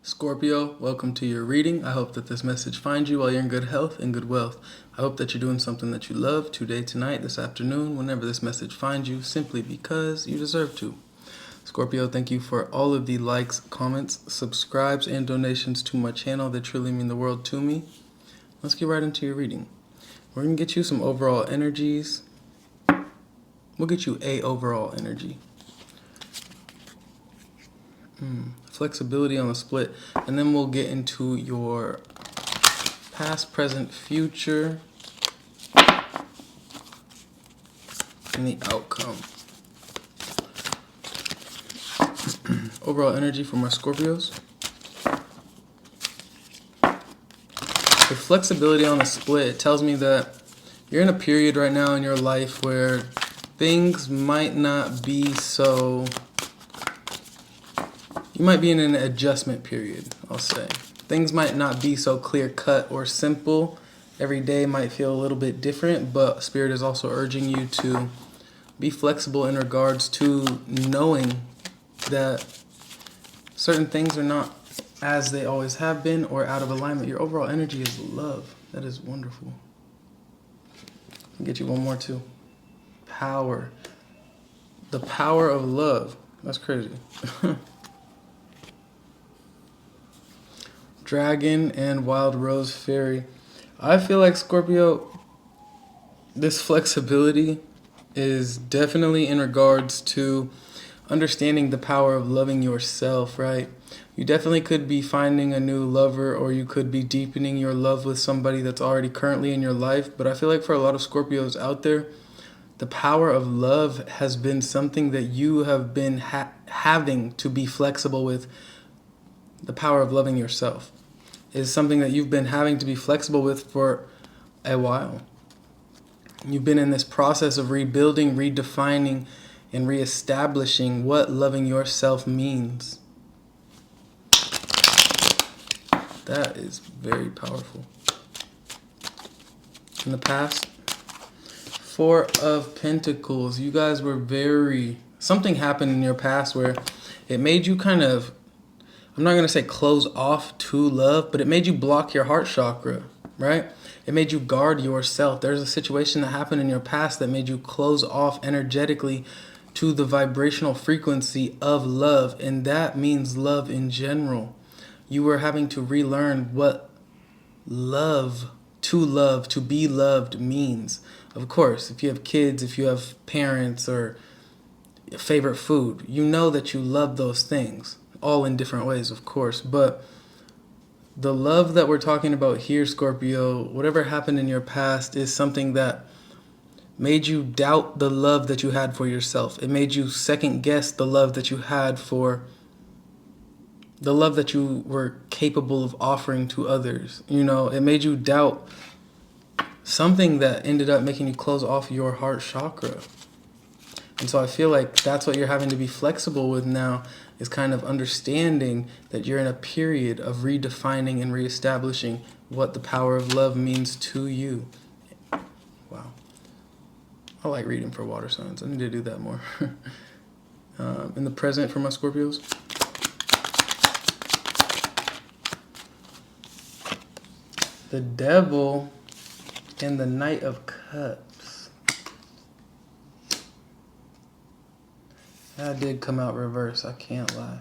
Scorpio, welcome to your reading. I hope that this message finds you while you're in good health and good wealth. I hope that you're doing something that you love today, tonight, this afternoon, whenever this message finds you, simply because you deserve to. Scorpio, thank you for all of the likes, comments, subscribes, and donations to my channel. They truly mean the world to me. Let's get right into your reading. We're going to get you some overall energies. We'll get you a overall energy. Flexibility on the split, and then we'll get into your past, present, future, and the outcome. Overall energy for my Scorpios. The flexibility on the split, it tells me that you're in a period right now in your life where things might not be so... You might be in an adjustment period, I'll say. Things might not be so clear-cut or simple. Every day might feel a little bit different, but Spirit is also urging you to be flexible in regards to knowing that certain things are not as they always have been or out of alignment. Your overall energy is love. That is wonderful. I'll get you one more too. Power. The power of love. That's crazy. Dragon and Wild Rose Fairy. I feel like, Scorpio, this flexibility is definitely in regards to understanding the power of loving yourself, right? You definitely could be finding a new lover, or you could be deepening your love with somebody that's already currently in your life. But I feel like for a lot of Scorpios out there, the power of love has been something that you have been having to be flexible with. The power of loving yourself is something that you've been having to be flexible with for a while. You've been in this process of rebuilding, redefining, and reestablishing what loving yourself means. That is very powerful. In the past, Four of Pentacles. You guys were something happened in your past where it made you kind of, I'm not going to say close off to love, but it made you block your heart chakra, right? It made you guard yourself. There's a situation that happened in your past that made you close off energetically to the vibrational frequency of love, and that means love in general. You were having to relearn what love, to be loved means. Of course, if you have kids, if you have parents, or favorite food, you know that you love those things. All in different ways, of course, but the love that we're talking about here, Scorpio, whatever happened in your past is something that made you doubt the love that you had for yourself. It made you second guess the love that you had for the love that you were capable of offering to others. You know, it made you doubt something that ended up making you close off your heart chakra. And so I feel like that's what you're having to be flexible with now, is kind of understanding that you're in a period of redefining and reestablishing what the power of love means to you. Wow. I like reading for water signs. I need to do that more. In the present for my Scorpios. The Devil and the Knight of Cups. That did come out reverse, I can't lie.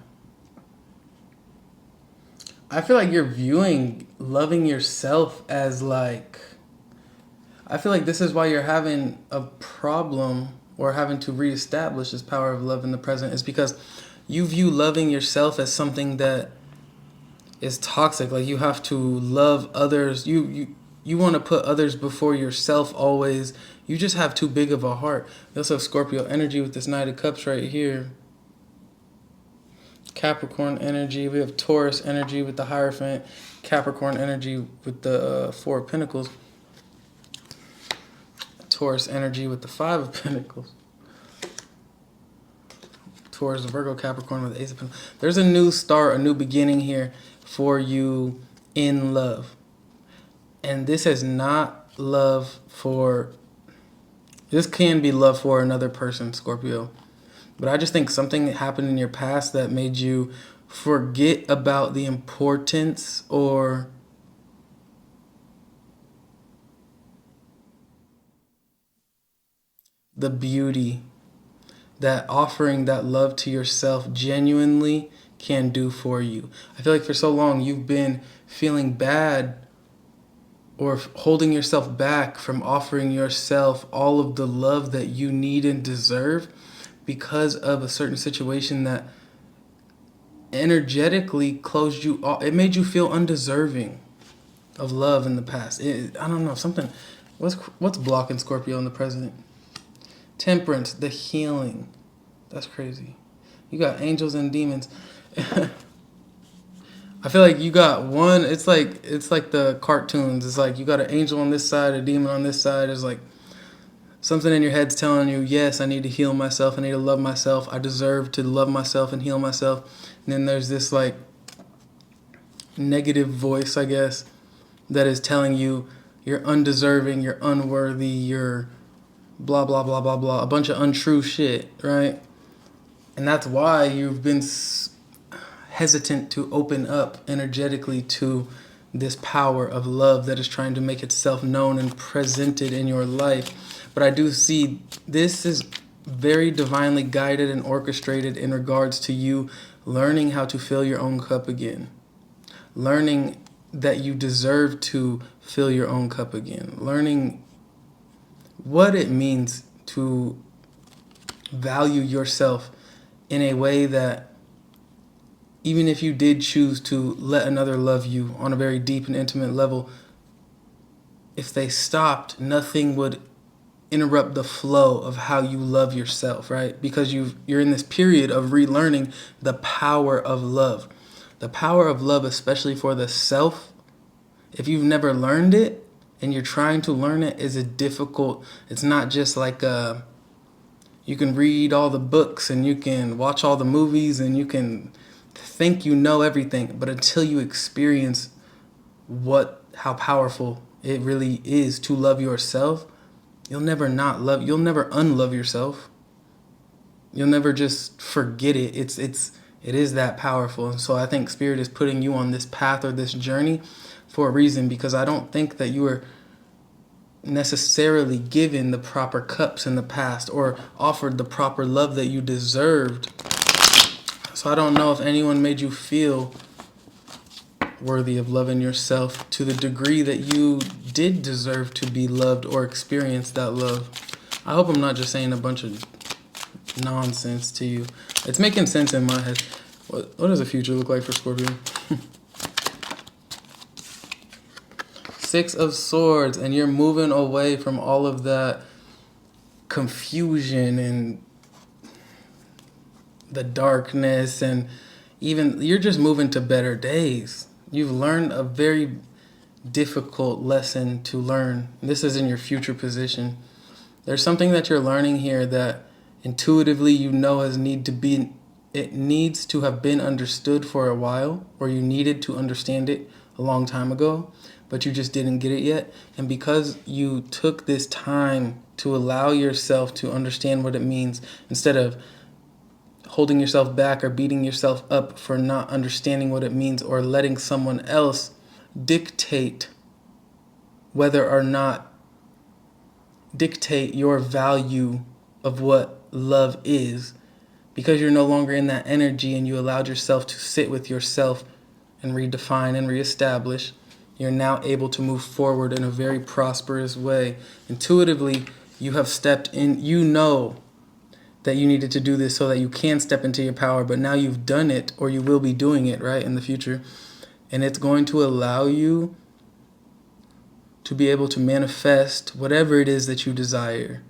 I feel like you're viewing loving yourself as like... I feel like this is why you're having a problem or having to reestablish this power of love in the present, is because you view loving yourself as something that is toxic. Like you have to love others. You want to put others before yourself always. You just have too big of a heart. We also have Scorpio energy with this Knight of Cups right here. Capricorn energy. We have Taurus energy with the Hierophant. Capricorn energy with the Four of Pentacles. Taurus energy with the Five of Pentacles. Taurus, Virgo, Capricorn with the Ace of Pentacles. There's a new start, a new beginning here for you in love. And this is not love for... This can be love for another person, Scorpio. But I just think something happened in your past that made you forget about the importance or the beauty that offering that love to yourself genuinely can do for you. I feel like for so long you've been feeling bad or holding yourself back from offering yourself all of the love that you need and deserve because of a certain situation that energetically closed you off. It made you feel undeserving of love in the past. I don't know, something. What's blocking Scorpio in the present? Temperance, the healing. That's crazy. You got angels and demons. I feel like you got one. It's like the cartoons. It's like you got an angel on this side, a demon on this side. It's like something in your head's telling you, yes, I need to heal myself. I need to love myself. I deserve to love myself and heal myself. And then there's this like negative voice, I guess, that is telling you you're undeserving, you're unworthy, you're blah, blah, blah, blah, blah. A bunch of untrue shit, right? And that's why you've been hesitant to open up energetically to this power of love that is trying to make itself known and presented in your life. But I do see this is very divinely guided and orchestrated in regards to you learning how to fill your own cup again. Learning that you deserve to fill your own cup again. Learning what it means to value yourself in a way that even if you did choose to let another love you on a very deep and intimate level, if they stopped, nothing would interrupt the flow of how you love yourself, right? Because you're in this period of relearning the power of love. The power of love, especially for the self, if you've never learned it and you're trying to learn it, is a difficult, it's not just like you can read all the books and you can watch all the movies and you can think you know everything, but until you experience how powerful it really is to love yourself, you'll never unlove yourself. You'll never just forget it. It is that powerful. And so I think Spirit is putting you on this path or this journey for a reason, because I don't think that you were necessarily given the proper cups in the past or offered the proper love that you deserved. So I don't know if anyone made you feel worthy of loving yourself to the degree that you did deserve to be loved or experience that love. I hope I'm not just saying a bunch of nonsense to you. It's making sense in my head. What does the future look like for Scorpio? Six of Swords, and you're moving away from all of that confusion and the darkness, and even you're just moving to better days. You've learned a very difficult lesson to learn. This is in your future position. There's something that you're learning here that intuitively you know it needs to have been understood for a while, or you needed to understand it a long time ago, but you just didn't get it yet. And because you took this time to allow yourself to understand what it means, instead of holding yourself back or beating yourself up for not understanding what it means, or letting someone else dictate your value of what love is, because you're no longer in that energy and you allowed yourself to sit with yourself and redefine and reestablish, you're now able to move forward in a very prosperous way. Intuitively, you have stepped in, you know that you needed to do this so that you can step into your power, but now you've done it, or you will be doing it, right, in the future. And it's going to allow you to be able to manifest whatever it is that you desire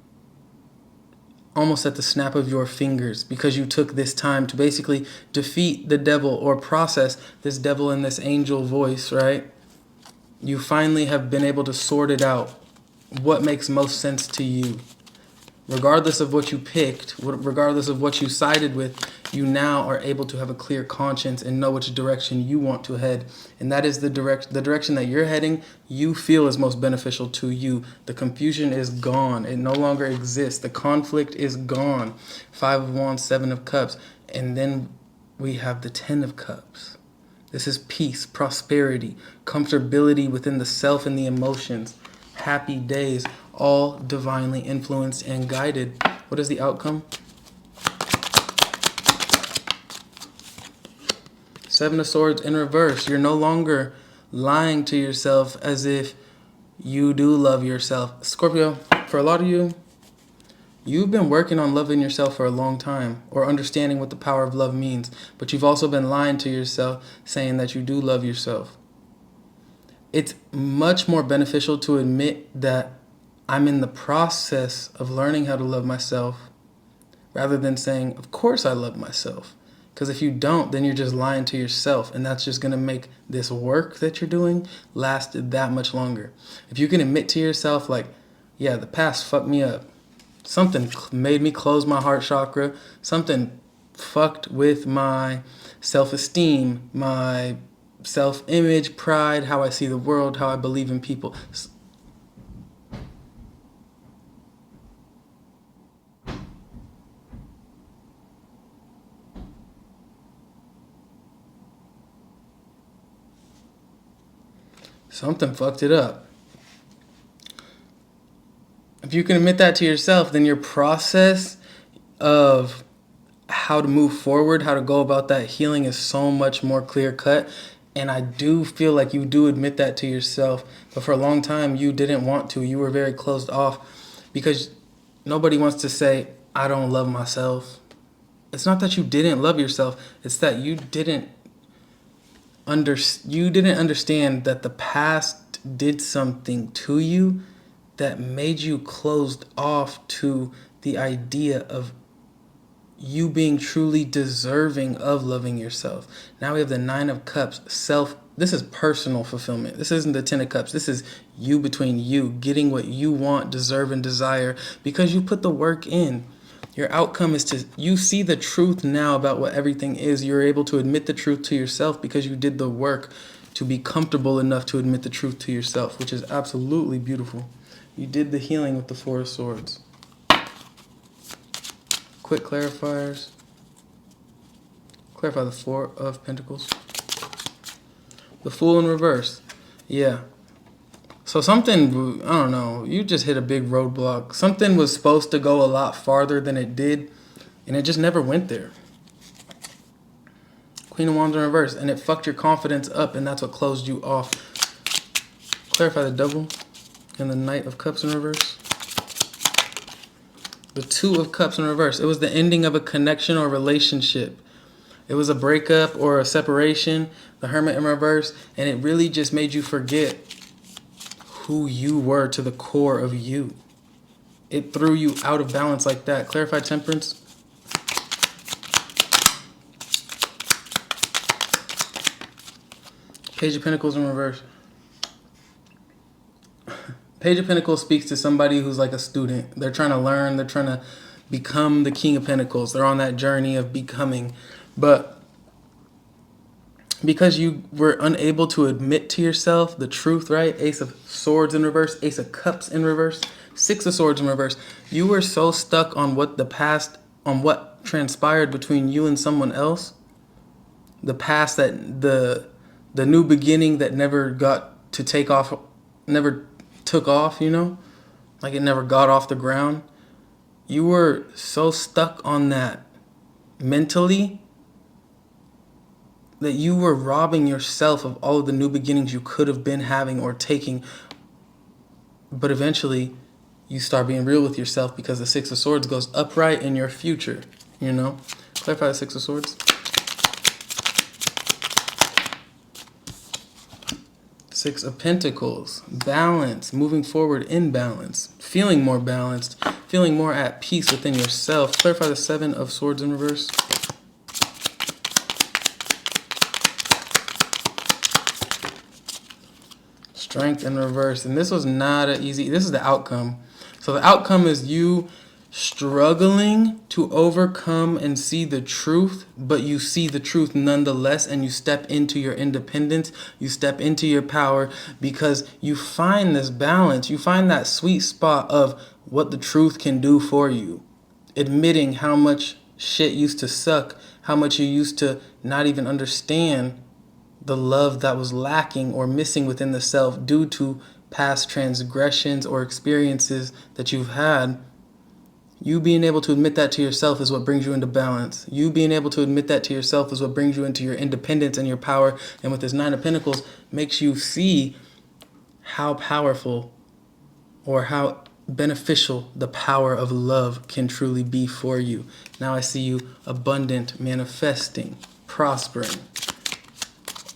almost at the snap of your fingers, because you took this time to basically defeat the devil or process this devil and this angel voice, right? You finally have been able to sort it out. What makes most sense to you? Regardless of what you picked, regardless of what you sided with, you now are able to have a clear conscience and know which direction you want to head. And that is the direction that you're heading, you feel is most beneficial to you. The confusion is gone. It no longer exists. The conflict is gone. 5 of Wands, 7 of Cups. And then we have the Ten of Cups. This is peace, prosperity, comfortability within the self and the emotions, happy days, all divinely influenced and guided. What is the outcome? Seven of Swords in reverse. You're no longer lying to yourself as if you do love yourself. Scorpio, for a lot of you, you've been working on loving yourself for a long time or understanding what the power of love means, but you've also been lying to yourself saying that you do love yourself. It's much more beneficial to admit that I'm in the process of learning how to love myself rather than saying, of course I love myself. Because if you don't, then you're just lying to yourself, and that's just going to make this work that you're doing last that much longer. If you can admit to yourself, like, yeah, the past fucked me up. Something made me close my heart chakra. Something fucked with my self-esteem, my self-image, pride, how I see the world, how I believe in people. Something fucked it up. If you can admit that to yourself, then your process of how to move forward, how to go about that healing is so much more clear cut. And I do feel like you do admit that to yourself. But for a long time, you didn't want to. You were very closed off because nobody wants to say, I don't love myself. It's not that you didn't love yourself. It's that you didn't understand that the past did something to you that made you closed off to the idea of you being truly deserving of loving yourself. Now we have the Nine of Cups, this is personal fulfillment. This isn't the Ten of Cups. This is you between you, getting what you want, deserve, and desire because you put the work in. Your outcome is you see the truth now about what everything is. You're able to admit the truth to yourself because you did the work to be comfortable enough to admit the truth to yourself, which is absolutely beautiful. You did the healing with the Four of Swords. Quick clarifiers. Clarify the Four of Pentacles. The Fool in reverse. Yeah. So something, I don't know, you just hit a big roadblock. Something was supposed to go a lot farther than it did, and it just never went there. Queen of Wands in reverse, and it fucked your confidence up, and that's what closed you off. Clarify the Devil and the Knight of Cups in reverse. The Two of Cups in reverse. It was the ending of a connection or relationship. It was a breakup or a separation, the Hermit in reverse, and it really just made you forget who you were to the core of you. It threw you out of balance like that. Clarify Temperance. Page of Pentacles in reverse. Page of Pentacles speaks to somebody who's like a student. They're trying to learn. They're trying to become the King of Pentacles. They're on that journey of becoming. But because you were unable to admit to yourself the truth, right? Ace of Swords in reverse, Ace of Cups in reverse, Six of Swords in reverse. You were so stuck on what the past, on what transpired between you and someone else. The past, that the new beginning that never got to take off, never took off, you know? Like it never got off the ground. You were so stuck on that mentally that you were robbing yourself of all of the new beginnings you could have been having or taking. But eventually, you start being real with yourself because the Six of Swords goes upright in your future, you know? Clarify the Six of Swords. Six of Pentacles. Balance. Moving forward in balance. Feeling more balanced. Feeling more at peace within yourself. Clarify the Seven of Swords in reverse. Strength in reverse. And this was not an easy, this is the outcome. So the outcome is you struggling to overcome and see the truth, but you see the truth nonetheless, and you step into your independence, you step into your power because you find this balance, you find that sweet spot of what the truth can do for you. Admitting how much shit used to suck how much you used to not even understand the love that was lacking or missing within the self due to past transgressions or experiences that you've had. You being able to admit that to yourself is what brings you into balance. You being able to admit that to yourself is what brings you into your independence and your power. And with this Nine of Pentacles, makes you see how powerful or how beneficial the power of love can truly be for you. Now I see you abundant, manifesting, prospering,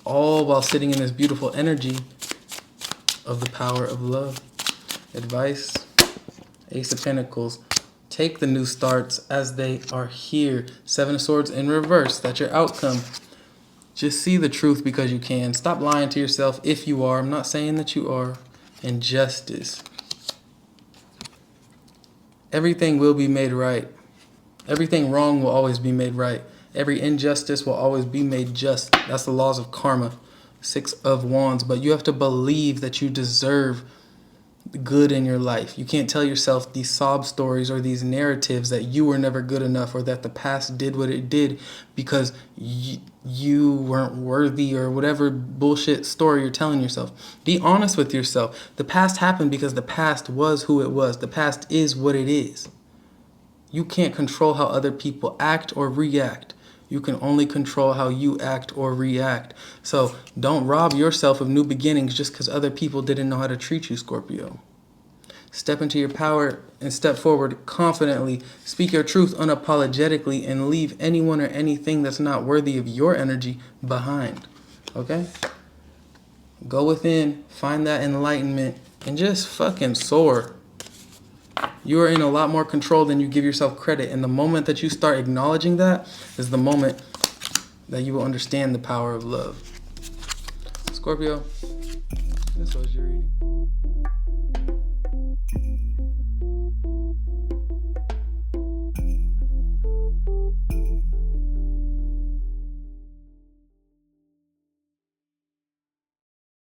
all while sitting in this beautiful energy of the power of love. Advice, Ace of Pentacles. Take the new starts as they are here. Seven of Swords in reverse. That's your outcome. Just see the truth because you can. Stop lying to yourself if you are. I'm not saying that you are. And justice. Everything will be made right. Everything wrong will always be made right. Every injustice will always be made just. That's the laws of karma. Six of Wands. But you have to believe that you deserve good in your life. You can't tell yourself these sob stories or these narratives that you were never good enough or that the past did what it did because you weren't worthy or whatever bullshit story you're telling yourself. Be honest with yourself. The past happened because the past was who it was. The past is what it is. You can't control how other people act or react. You can only control how you act or react. So don't rob yourself of new beginnings just because other people didn't know how to treat you, Scorpio. Step into your power and step forward confidently. Speak your truth unapologetically and leave anyone or anything that's not worthy of your energy behind. Okay? Go within, find that enlightenment, and just fucking soar. You are in a lot more control than you give yourself credit. And the moment that you start acknowledging that is the moment that you will understand the power of love. Scorpio, this was your reading.